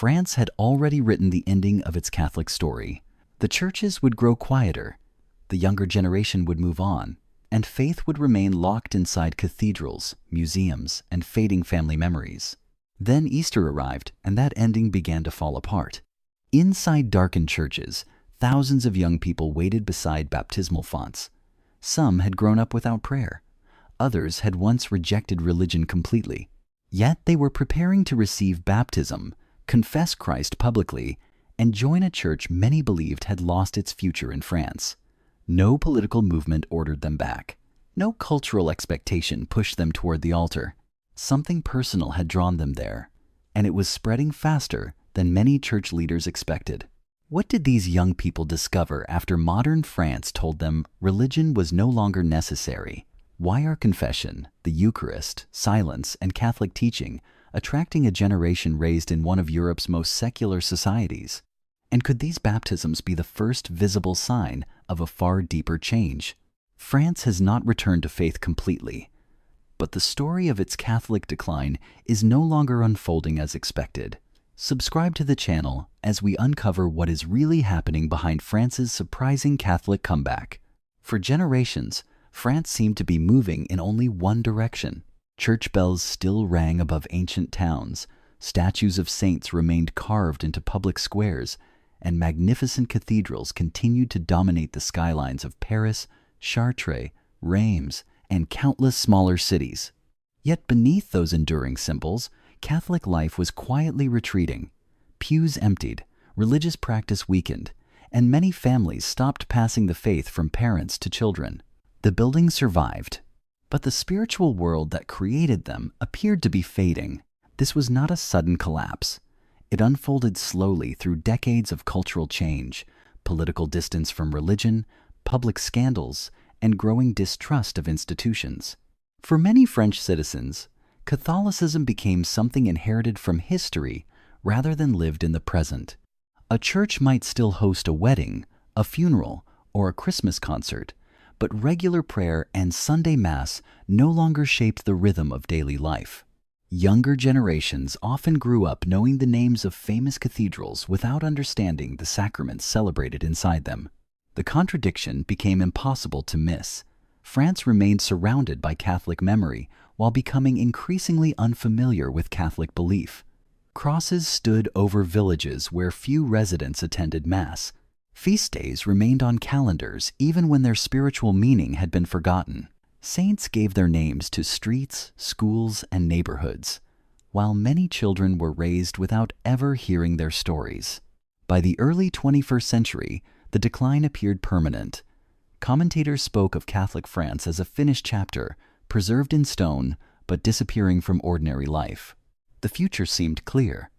France had already written the ending of its Catholic story. The churches would grow quieter, the younger generation would move on, and faith would remain locked inside cathedrals, museums, and fading family memories. Then Easter arrived, and that ending began to fall apart. Inside darkened churches, thousands of young people waited beside baptismal fonts. Some had grown up without prayer. Others had once rejected religion completely. Yet they were preparing to receive baptism, confess Christ publicly, and join a church many believed had lost its future in France. No political movement ordered them back. No cultural expectation pushed them toward the altar. Something personal had drawn them there, and it was spreading faster than many church leaders expected. What did these young people discover after modern France told them religion was no longer necessary? Why are confession, the Eucharist, silence, and Catholic teaching attracting a generation raised in one of Europe's most secular societies? And could these baptisms be the first visible sign of a far deeper change? France has not returned to faith completely, but the story of its Catholic decline is no longer unfolding as expected. Subscribe to the channel as we uncover what is really happening behind France's surprising Catholic comeback. For generations, France seemed to be moving in only one direction. Church bells still rang above ancient towns, statues of saints remained carved into public squares, and magnificent cathedrals continued to dominate the skylines of Paris, Chartres, Reims, and countless smaller cities. Yet beneath those enduring symbols, Catholic life was quietly retreating. Pews emptied, religious practice weakened, and many families stopped passing the faith from parents to children. The buildings survived, but the spiritual world that created them appeared to be fading. This was not a sudden collapse. It unfolded slowly through decades of cultural change, political distance from religion, public scandals, and growing distrust of institutions. For many French citizens, Catholicism became something inherited from history rather than lived in the present. A church might still host a wedding, a funeral, or a Christmas concert, but regular prayer and Sunday Mass no longer shaped the rhythm of daily life. Younger generations often grew up knowing the names of famous cathedrals without understanding the sacraments celebrated inside them. The contradiction became impossible to miss. France remained surrounded by Catholic memory while becoming increasingly unfamiliar with Catholic belief. Crosses stood over villages where few residents attended Mass. Feast days remained on calendars even when their spiritual meaning had been forgotten. Saints gave their names to streets, schools, and neighborhoods, while many children were raised without ever hearing their stories. By the early 21st century, the decline appeared permanent. Commentators spoke of Catholic France as a finished chapter, preserved in stone, but disappearing from ordinary life. The future seemed clear.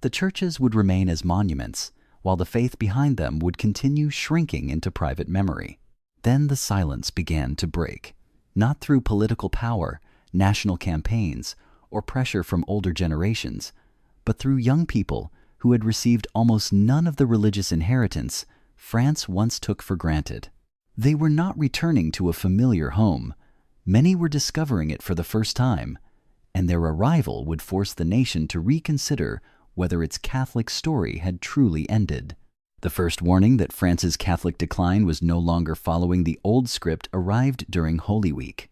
The churches would remain as monuments, while the faith behind them would continue shrinking into private memory. Then the silence began to break, not through political power, national campaigns, or pressure from older generations, but through young people who had received almost none of the religious inheritance France once took for granted. They were not returning to a familiar home. Many were discovering it for the first time, and their arrival would force the nation to reconsider whether its Catholic story had truly ended. The first warning that France's Catholic decline was no longer following the old script arrived during Holy Week.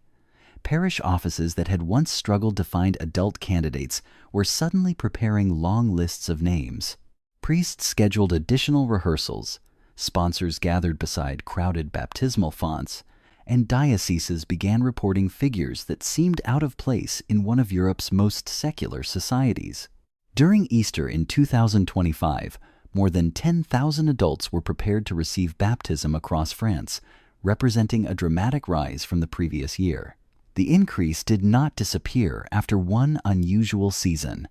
Parish offices that had once struggled to find adult candidates were suddenly preparing long lists of names. Priests scheduled additional rehearsals, sponsors gathered beside crowded baptismal fonts, and dioceses began reporting figures that seemed out of place in one of Europe's most secular societies. During Easter in 2025, more than 10,000 adults were prepared to receive baptism across France, representing a dramatic rise from the previous year. The increase did not disappear after one unusual season.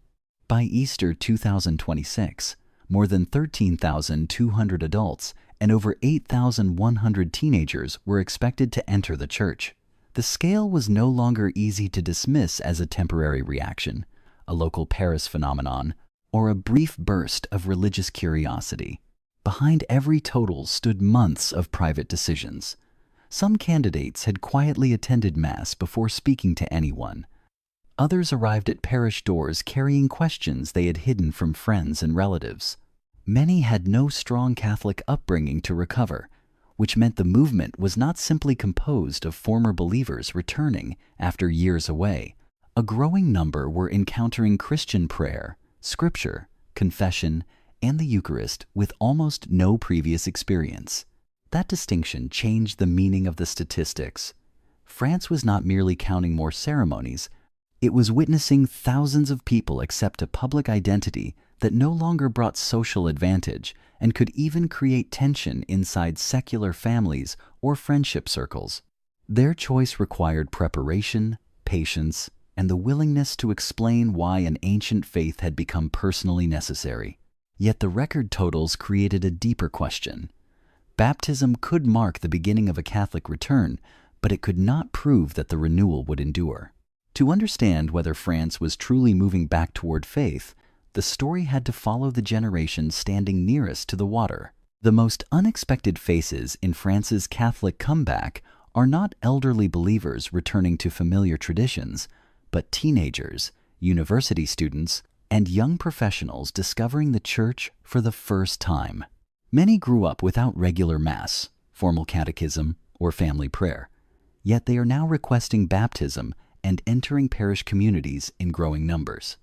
By Easter 2026, more than 13,200 adults and over 8,100 teenagers were expected to enter the church. The scale was no longer easy to dismiss as a temporary reaction, a local Paris phenomenon, or a brief burst of religious curiosity. Behind every total stood months of private decisions. Some candidates had quietly attended Mass before speaking to anyone. Others arrived at parish doors carrying questions they had hidden from friends and relatives. Many had no strong Catholic upbringing to recover, which meant the movement was not simply composed of former believers returning after years away. A growing number were encountering Christian prayer, scripture, confession, and the Eucharist with almost no previous experience. That distinction changed the meaning of the statistics. France was not merely counting more ceremonies, it was witnessing thousands of people accept a public identity that no longer brought social advantage and could even create tension inside secular families or friendship circles. Their choice required preparation, patience, and the willingness to explain why an ancient faith had become personally necessary. Yet the record totals created a deeper question. Baptism could mark the beginning of a Catholic return, but it could not prove that the renewal would endure. To understand whether France was truly moving back toward faith, the story had to follow the generation standing nearest to the water. The most unexpected faces in France's Catholic comeback are not elderly believers returning to familiar traditions, but teenagers, university students, and young professionals discovering the Church for the first time. Many grew up without regular Mass, formal catechism, or family prayer, yet they are now requesting baptism and entering parish communities in growing numbers.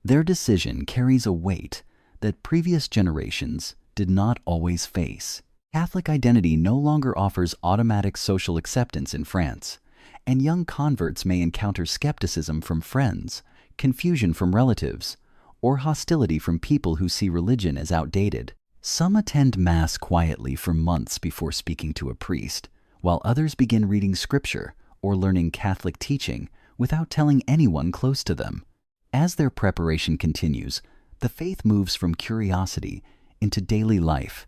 Their decision carries a weight that previous generations did not always face. Catholic identity no longer offers automatic social acceptance in France, and young converts may encounter skepticism from friends, confusion from relatives, or hostility from people who see religion as outdated. Some attend Mass quietly for months before speaking to a priest, while others begin reading scripture or learning Catholic teaching without telling anyone close to them. As their preparation continues, the faith moves from curiosity into daily life.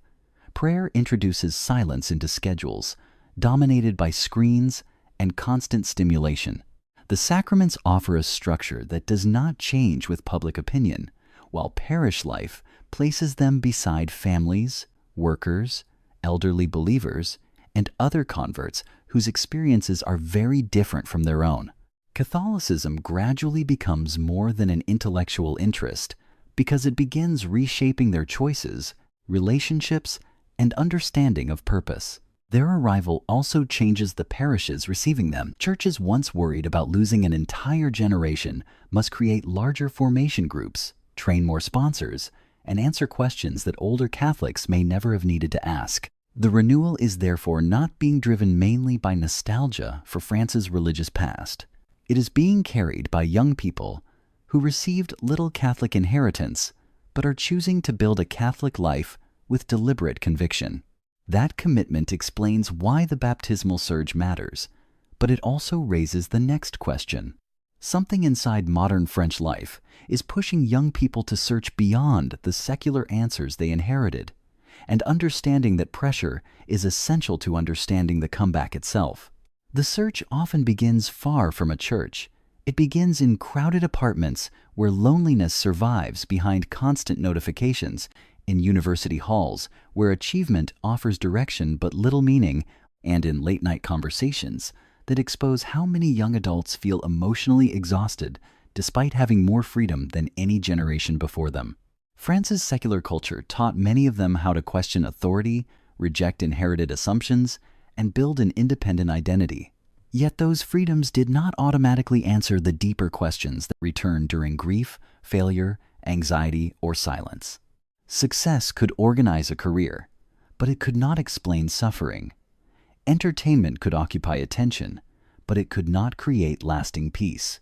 Prayer introduces silence into schedules, dominated by screens and constant stimulation. The sacraments offer a structure that does not change with public opinion, while parish life places them beside families, workers, elderly believers, and other converts whose experiences are very different from their own. Catholicism gradually becomes more than an intellectual interest because it begins reshaping their choices, relationships, and understanding of purpose. Their arrival also changes the parishes receiving them. Churches once worried about losing an entire generation must create larger formation groups, train more sponsors, and answer questions that older Catholics may never have needed to ask. The renewal is therefore not being driven mainly by nostalgia for France's religious past. It is being carried by young people who received little Catholic inheritance but are choosing to build a Catholic life with deliberate conviction. That commitment explains why the baptismal surge matters, but it also raises the next question. Something inside modern French life is pushing young people to search beyond the secular answers they inherited, and understanding that pressure is essential to understanding the comeback itself. The search often begins far from a church. It begins in crowded apartments where loneliness survives behind constant notifications, in university halls where achievement offers direction but little meaning, and in late-night conversations that expose how many young adults feel emotionally exhausted despite having more freedom than any generation before them. France's secular culture taught many of them how to question authority, reject inherited assumptions, and build an independent identity. Yet those freedoms did not automatically answer the deeper questions that return during grief, failure, anxiety, or silence. Success could organize a career, but it could not explain suffering. Entertainment could occupy attention, but it could not create lasting peace.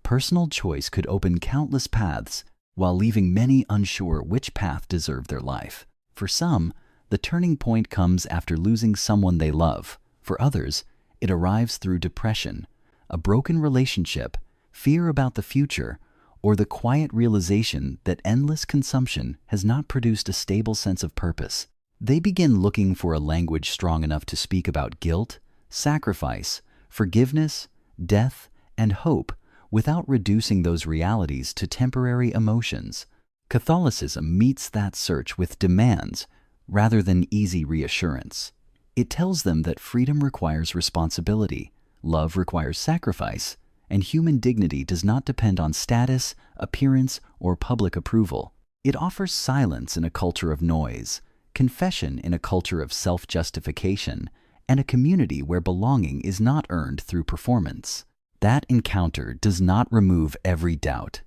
Personal choice could open countless paths, while leaving many unsure which path deserved their life. For some, the turning point comes after losing someone they love. For others, it arrives through depression, a broken relationship, fear about the future, or the quiet realization that endless consumption has not produced a stable sense of purpose. They begin looking for a language strong enough to speak about guilt, sacrifice, forgiveness, death, and hope without reducing those realities to temporary emotions. Catholicism meets that search with demands rather than easy reassurance. It tells them that freedom requires responsibility, love requires sacrifice, and human dignity does not depend on status, appearance, or public approval. It offers silence in a culture of noise, confession in a culture of self-justification, and a community where belonging is not earned through performance. That encounter does not remove every doubt.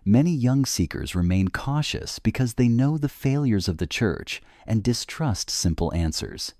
Many young seekers remain cautious because they know the failures of the Church and distrust simple answers.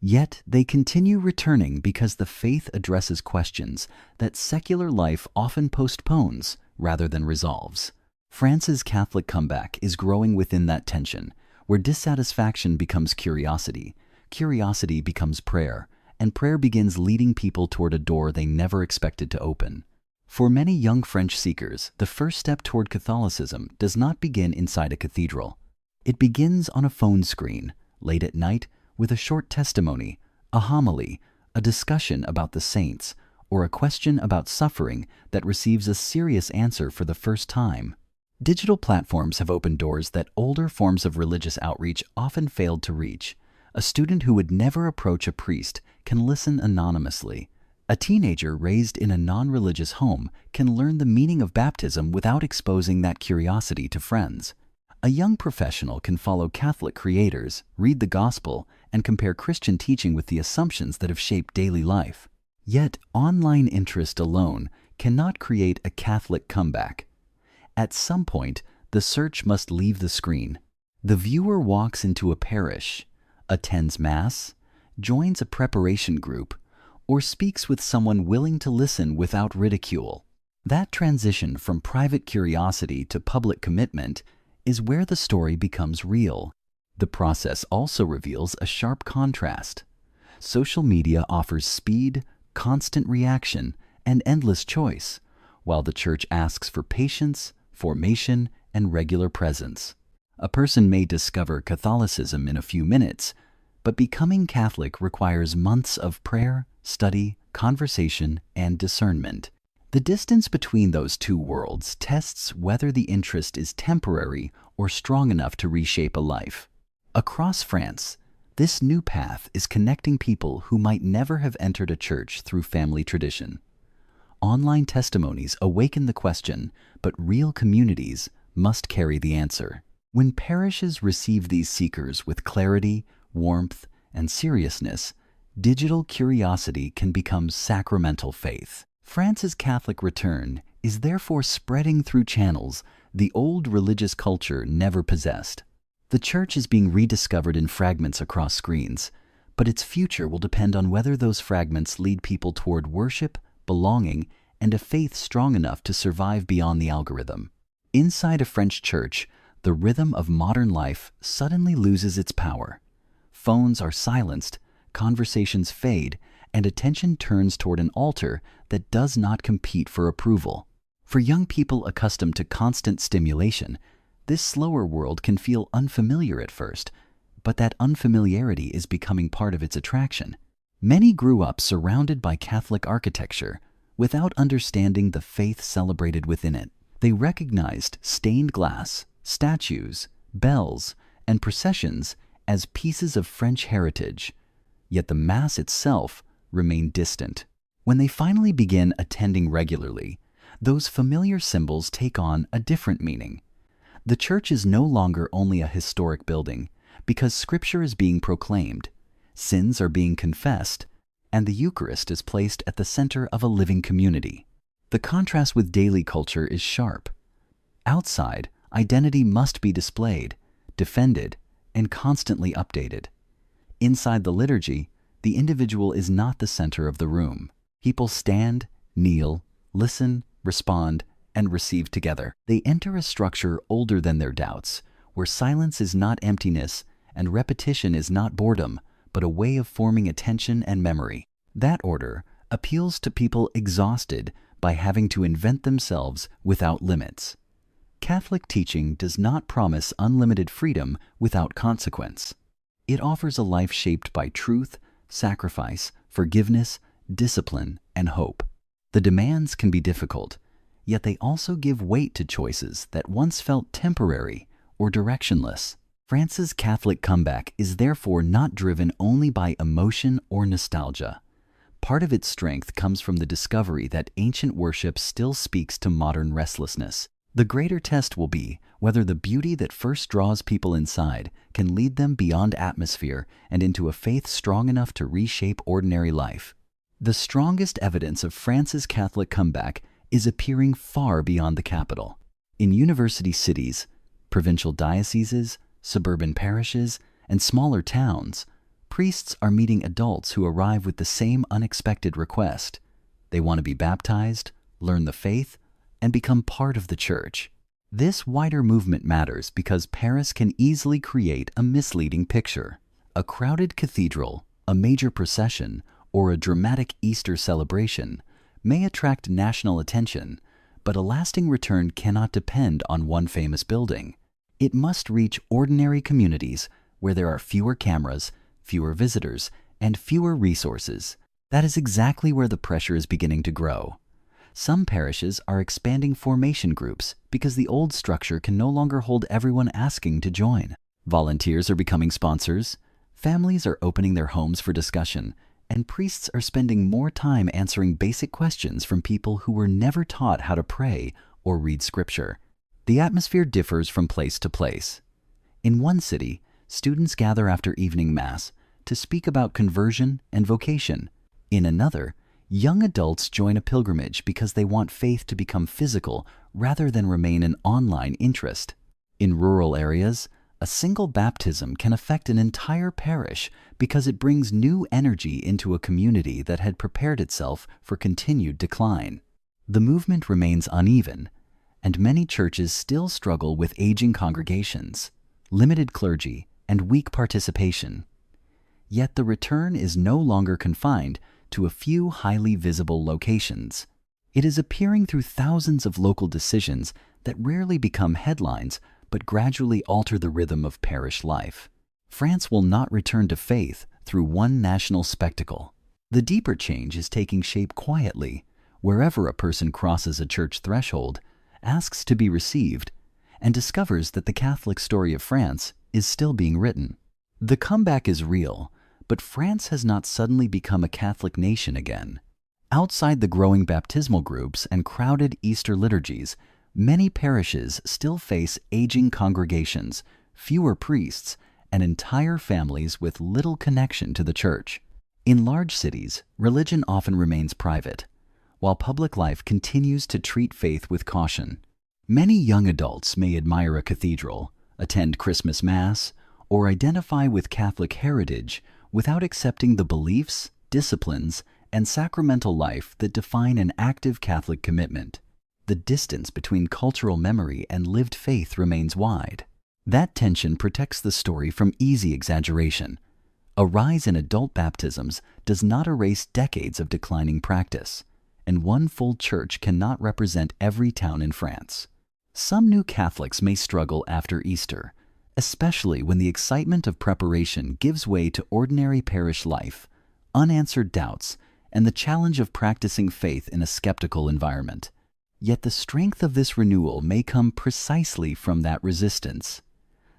Yet they continue returning because the faith addresses questions that secular life often postpones rather than resolves. France's Catholic comeback is growing within that tension, where dissatisfaction becomes curiosity, curiosity becomes prayer, and prayer begins leading people toward a door they never expected to open. For many young French seekers, the first step toward Catholicism does not begin inside a cathedral. It begins on a phone screen, late at night, with a short testimony, a homily, a discussion about the saints, or a question about suffering that receives a serious answer for the first time. Digital platforms have opened doors that older forms of religious outreach often failed to reach. A student who would never approach a priest can listen anonymously. A teenager raised in a non-religious home can learn the meaning of baptism without exposing that curiosity to friends. A young professional can follow Catholic creators, read the gospel, and compare Christian teaching with the assumptions that have shaped daily life. Yet, online interest alone cannot create a Catholic comeback. At some point, the search must leave the screen. The viewer walks into a parish, attends Mass, joins a preparation group, or speaks with someone willing to listen without ridicule. That transition from private curiosity to public commitment is where the story becomes real. The process also reveals a sharp contrast. Social media offers speed, constant reaction, and endless choice, while the Church asks for patience, formation, and regular presence. A person may discover Catholicism in a few minutes, but becoming Catholic requires months of prayer, study, conversation, and discernment. The distance between those two worlds tests whether the interest is temporary or strong enough to reshape a life. Across France, this new path is connecting people who might never have entered a church through family tradition. Online testimonies awaken the question, but real communities must carry the answer. When parishes receive these seekers with clarity, warmth, and seriousness, digital curiosity can become sacramental faith. France's Catholic return is therefore spreading through channels the old religious culture never possessed. The Church is being rediscovered in fragments across screens, but its future will depend on whether those fragments lead people toward worship, belonging, and a faith strong enough to survive beyond the algorithm. Inside a French church, the rhythm of modern life suddenly loses its power. Phones are silenced, conversations fade, and attention turns toward an altar that does not compete for approval. For young people accustomed to constant stimulation, this slower world can feel unfamiliar at first, but that unfamiliarity is becoming part of its attraction. Many grew up surrounded by Catholic architecture without understanding the faith celebrated within it. They recognized stained glass, statues, bells, and processions as pieces of French heritage, yet the Mass itself remained distant. When they finally begin attending regularly, those familiar symbols take on a different meaning. The church is no longer only a historic building because Scripture is being proclaimed, sins are being confessed, and the Eucharist is placed at the center of a living community. The contrast with daily culture is sharp. Outside, identity must be displayed, defended, and constantly updated. Inside the liturgy, the individual is not the center of the room. People stand, kneel, listen, respond, and receive together. They enter a structure older than their doubts, where silence is not emptiness and repetition is not boredom, but a way of forming attention and memory. That order appeals to people exhausted by having to invent themselves without limits. Catholic teaching does not promise unlimited freedom without consequence. It offers a life shaped by truth, sacrifice, forgiveness, discipline, and hope. The demands can be difficult, yet they also give weight to choices that once felt temporary or directionless. France's Catholic comeback is therefore not driven only by emotion or nostalgia, Part of its strength comes from the discovery that ancient worship still speaks to modern restlessness. The greater test will be whether the beauty that first draws people inside can lead them beyond atmosphere and into a faith strong enough to reshape ordinary life. The strongest evidence of France's Catholic comeback is appearing far beyond the capital. In university cities, provincial dioceses, suburban parishes, and smaller towns, priests are meeting adults who arrive with the same unexpected request. They want to be baptized, learn the faith, and become part of the church. This wider movement matters because Paris can easily create a misleading picture. A crowded cathedral, a major procession, or a dramatic Easter celebration may attract national attention, but a lasting return cannot depend on one famous building. It must reach ordinary communities where there are fewer cameras, fewer visitors, and fewer resources. That is exactly where the pressure is beginning to grow. Some parishes are expanding formation groups because the old structure can no longer hold everyone asking to join. Volunteers are becoming sponsors, families are opening their homes for discussion, and priests are spending more time answering basic questions from people who were never taught how to pray or read scripture. The atmosphere differs from place to place. In one city, students gather after evening mass to speak about conversion and vocation. In another, young adults join a pilgrimage because they want faith to become physical rather than remain an online interest. In rural areas, a single baptism can affect an entire parish because it brings new energy into a community that had prepared itself for continued decline. The movement remains uneven, and many churches still struggle with aging congregations, limited clergy, and weak participation. Yet the return is no longer confined to a few highly visible locations. It is appearing through thousands of local decisions that rarely become headlines but gradually alter the rhythm of parish life. France will not return to faith through one national spectacle. The deeper change is taking shape quietly, wherever a person crosses a church threshold, asks to be received, and discovers that the Catholic story of France is still being written. The comeback is real, but France has not suddenly become a Catholic nation again. Outside the growing baptismal groups and crowded Easter liturgies, many parishes still face aging congregations, fewer priests, and entire families with little connection to the church. In large cities, religion often remains private, while public life continues to treat faith with caution. Many young adults may admire a cathedral, attend Christmas Mass, or identify with Catholic heritage without accepting the beliefs, disciplines, and sacramental life that define an active Catholic commitment. The distance between cultural memory and lived faith remains wide. That tension protects the story from easy exaggeration. A rise in adult baptisms does not erase decades of declining practice, and one full church cannot represent every town in France. Some new Catholics may struggle after Easter, especially when the excitement of preparation gives way to ordinary parish life, unanswered doubts, and the challenge of practicing faith in a skeptical environment. Yet the strength of this renewal may come precisely from that resistance.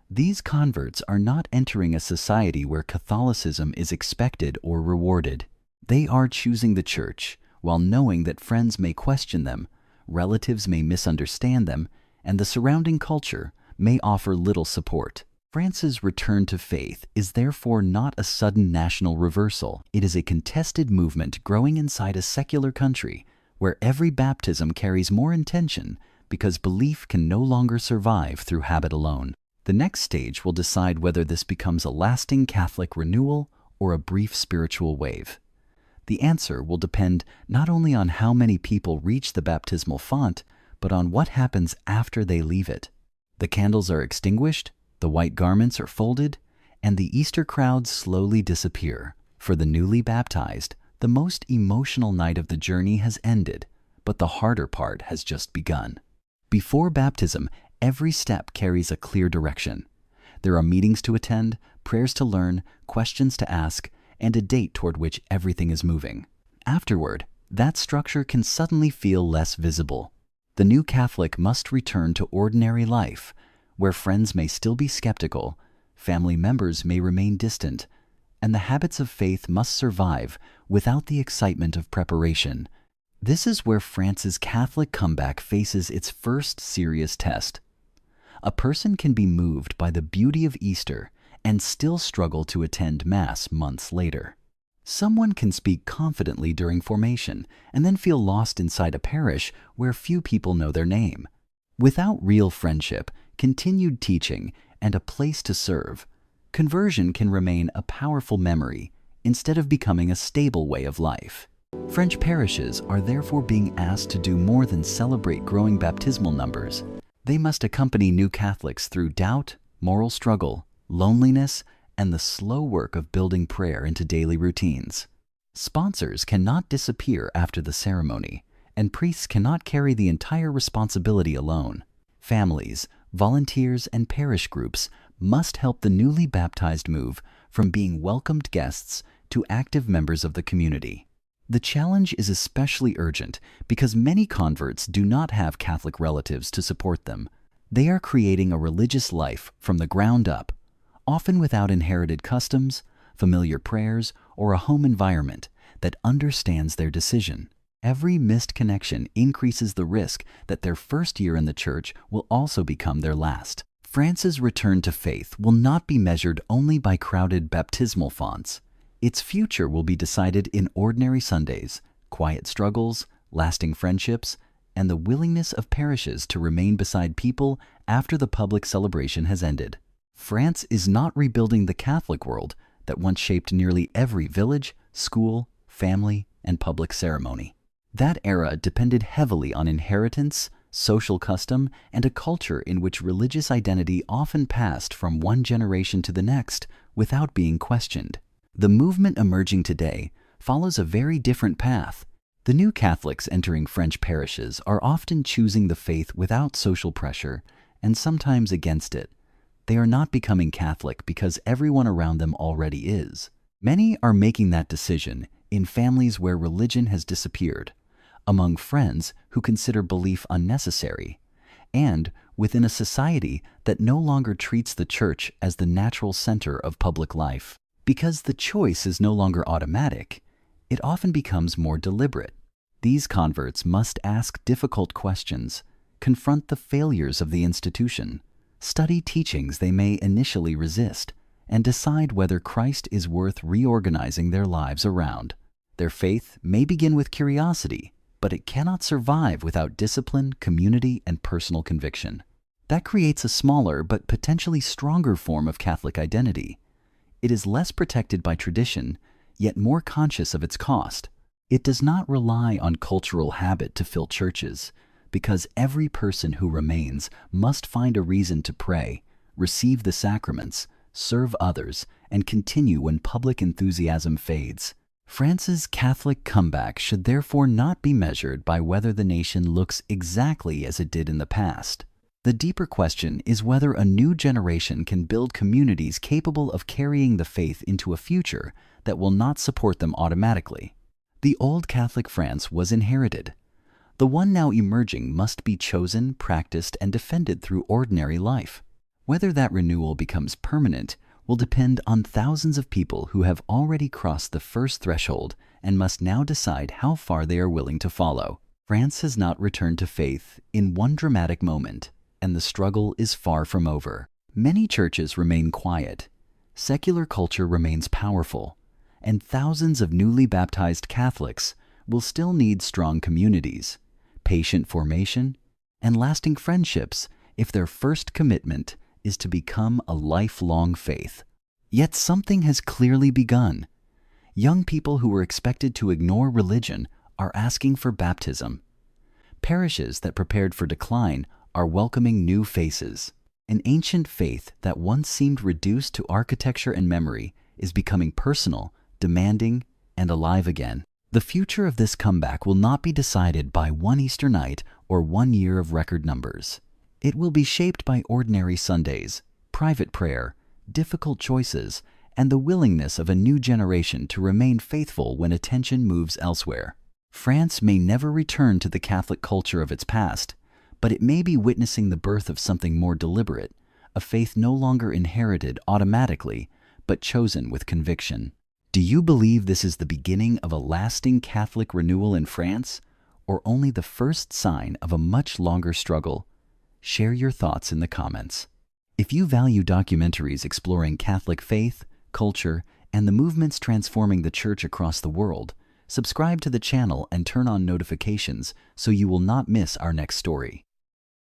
These converts are not entering a society where Catholicism is expected or rewarded. They are choosing the church, while knowing that friends may question them, relatives may misunderstand them, and the surrounding culture may offer little support. France's return to faith is therefore not a sudden national reversal. It is a contested movement growing inside a secular country where every baptism carries more intention because belief can no longer survive through habit alone. The next stage will decide whether this becomes a lasting Catholic renewal or a brief spiritual wave. The answer will depend not only on how many people reach the baptismal font, but on what happens after they leave it. The candles are extinguished, the white garments are folded, and the Easter crowds slowly disappear. For the newly baptized, the most emotional night of the journey has ended, but the harder part has just begun. Before baptism, every step carries a clear direction. There are meetings to attend, prayers to learn, questions to ask, and a date toward which everything is moving. Afterward, that structure can suddenly feel less visible. The new Catholic must return to ordinary life, where friends may still be skeptical, family members may remain distant, and the habits of faith must survive without the excitement of preparation. This is where France's Catholic comeback faces its first serious test. A person can be moved by the beauty of Easter and still struggle to attend Mass months later. Someone can speak confidently during formation and then feel lost inside a parish where few people know their name. Without real friendship, continued teaching, and a place to serve, conversion can remain a powerful memory instead of becoming a stable way of life. French parishes are therefore being asked to do more than celebrate growing baptismal numbers. They must accompany new Catholics through doubt, moral struggle, loneliness, and the slow work of building prayer into daily routines. Sponsors cannot disappear after the ceremony, and priests cannot carry the entire responsibility alone. Families, volunteers, and parish groups must help the newly baptized move from being welcomed guests to active members of the community. The challenge is especially urgent because many converts do not have Catholic relatives to support them. They are creating a religious life from the ground up, often without inherited customs, familiar prayers, or a home environment that understands their decision. Every missed connection increases the risk that their first year in the Church will also become their last. France's return to faith will not be measured only by crowded baptismal fonts. Its future will be decided in ordinary Sundays, quiet struggles, lasting friendships, and the willingness of parishes to remain beside people after the public celebration has ended. France is not rebuilding the Catholic world that once shaped nearly every village, school, family, and public ceremony. That era depended heavily on inheritance, social custom, and a culture in which religious identity often passed from one generation to the next without being questioned. The movement emerging today follows a very different path. The new Catholics entering French parishes are often choosing the faith without social pressure and sometimes against it. They are not becoming Catholic because everyone around them already is. Many are making that decision in families where religion has disappeared, among friends who consider belief unnecessary, and within a society that no longer treats the Church as the natural center of public life. Because the choice is no longer automatic, it often becomes more deliberate. These converts must ask difficult questions, confront the failures of the institution, study teachings they may initially resist, and decide whether Christ is worth reorganizing their lives around. Their faith may begin with curiosity, but it cannot survive without discipline, community, and personal conviction. That creates a smaller but potentially stronger form of Catholic identity. It is less protected by tradition, yet more conscious of its cost. It does not rely on cultural habit to fill churches, because every person who remains must find a reason to pray, receive the sacraments, serve others, and continue when public enthusiasm fades. France's Catholic comeback should therefore not be measured by whether the nation looks exactly as it did in the past. The deeper question is whether a new generation can build communities capable of carrying the faith into a future that will not support them automatically. The old Catholic France was inherited. The one now emerging must be chosen, practiced, and defended through ordinary life. Whether that renewal becomes permanent will depend on thousands of people who have already crossed the first threshold and must now decide how far they are willing to follow. France has not returned to faith in one dramatic moment, and the struggle is far from over. Many churches remain quiet, secular culture remains powerful, and thousands of newly baptized Catholics will still need strong communities, patient formation, and lasting friendships if their first commitment is to become a lifelong faith. Yet something has clearly begun. Young people who were expected to ignore religion are asking for baptism. Parishes that prepared for decline are welcoming new faces. An ancient faith that once seemed reduced to architecture and memory is becoming personal, demanding, and alive again. The future of this comeback will not be decided by one Easter night or 1 year of record numbers. It will be shaped by ordinary Sundays, private prayer, difficult choices, and the willingness of a new generation to remain faithful when attention moves elsewhere. France may never return to the Catholic culture of its past, but it may be witnessing the birth of something more deliberate, a faith no longer inherited automatically, but chosen with conviction. Do you believe this is the beginning of a lasting Catholic renewal in France, or only the first sign of a much longer struggle? Share your thoughts in the comments. If you value documentaries exploring Catholic faith, culture, and the movements transforming the Church across the world, subscribe to the channel and turn on notifications so you will not miss our next story.